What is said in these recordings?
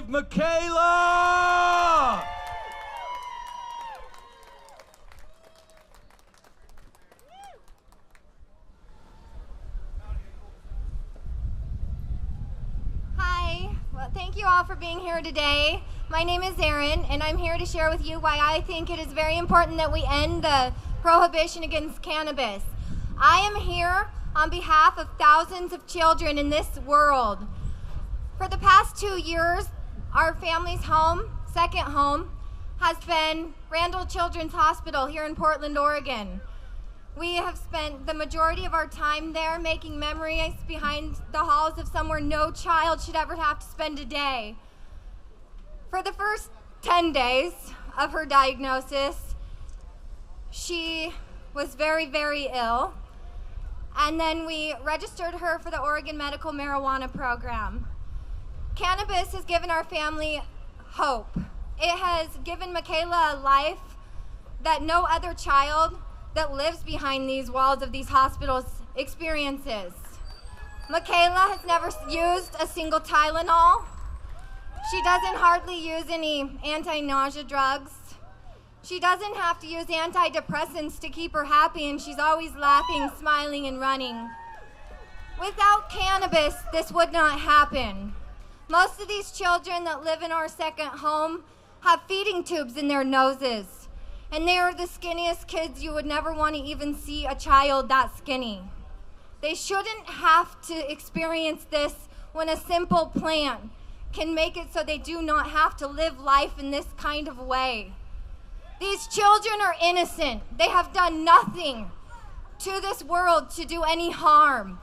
Michaela! Hi, well, thank you all for being here today. My name is Erin, and I'm here to share with you why I think it is very important that we end the prohibition against cannabis. I am here on behalf of thousands of children in this world. For the past 2 years, our family's home, second home, has been Randall Children's Hospital here in Portland, Oregon. We have spent the majority of our time there making memories behind the halls of somewhere no child should ever have to spend a day. For the first 10 days of her diagnosis, she was very, very ill. And then we registered her for the Oregon Medical Marijuana Program. Cannabis has given our family hope. It has given Michaela a life that no other child that lives behind these walls of these hospitals experiences. Michaela has never used a single Tylenol. She doesn't hardly use any anti-nausea drugs. She doesn't have to use antidepressants to keep her happy, and she's always laughing, smiling, and running. Without cannabis, this would not happen. Most of these children that live in our second home have feeding tubes in their noses, and they are the skinniest kids. You would never want to even see a child that skinny. They shouldn't have to experience this when a simple plan can make it so they do not have to live life in this kind of way. These children are innocent. They have done nothing to this world to do any harm.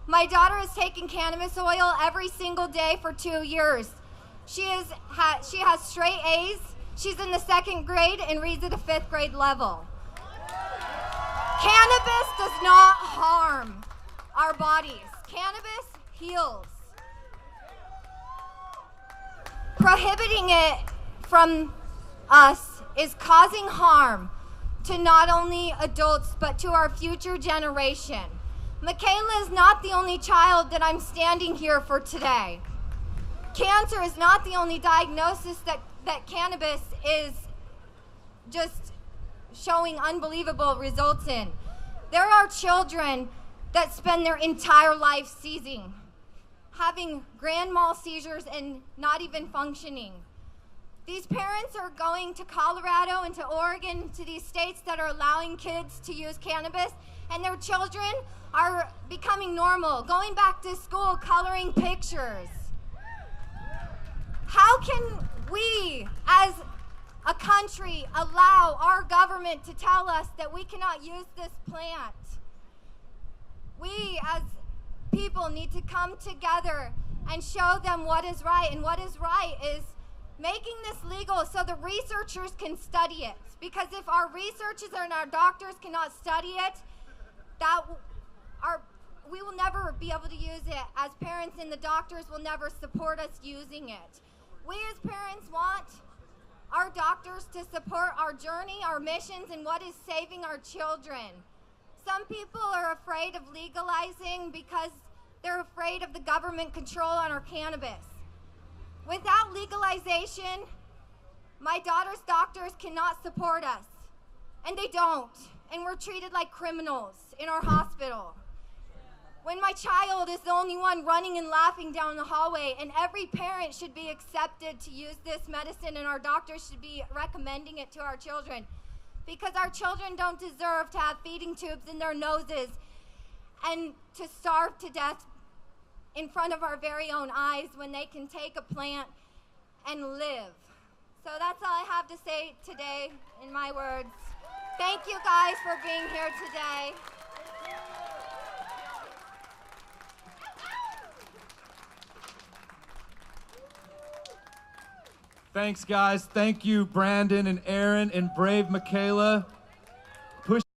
My daughter has taken cannabis oil every single day for 2 years. She has straight A's. She's in the 2nd grade and reads at a 5th grade level. Cannabis does not harm our bodies. Cannabis heals. Prohibiting it from us is causing harm to not only adults but to our future generation. Michaela is not the only child that I'm standing here for today. Cancer is not the only diagnosis that cannabis is just showing unbelievable results in. There are children that spend their entire life seizing, having grand mal seizures and not even functioning. These parents are going to Colorado and to Oregon, to these states that are allowing kids to use cannabis, and their children are becoming normal, going back to school, coloring pictures. How can we, as a country, allow our government to tell us that we cannot use this plant? We, as people, need to come together and show them what is right, and what is right is making this legal so the researchers can study it. Because if our researchers and our doctors cannot study it, we will never be able to use it as parents, and the doctors will never support us using it. We as parents want our doctors to support our journey, our missions, and what is saving our children. Some people are afraid of legalizing because they're afraid of the government control on our cannabis. Without legalization, my daughter's doctors cannot support us, and they don't, and we're treated like criminals in our hospital. When my child is the only one running and laughing down the hallway, and every parent should be accepted to use this medicine, and our doctors should be recommending it to our children, because our children don't deserve to have feeding tubes in their noses and to starve to death in front of our very own eyes when they can take a plant and live. So that's all I have to say today in my words. Thank you guys for being here today. Thanks, guys. Thank you, Brandon and Erin and brave Michaela.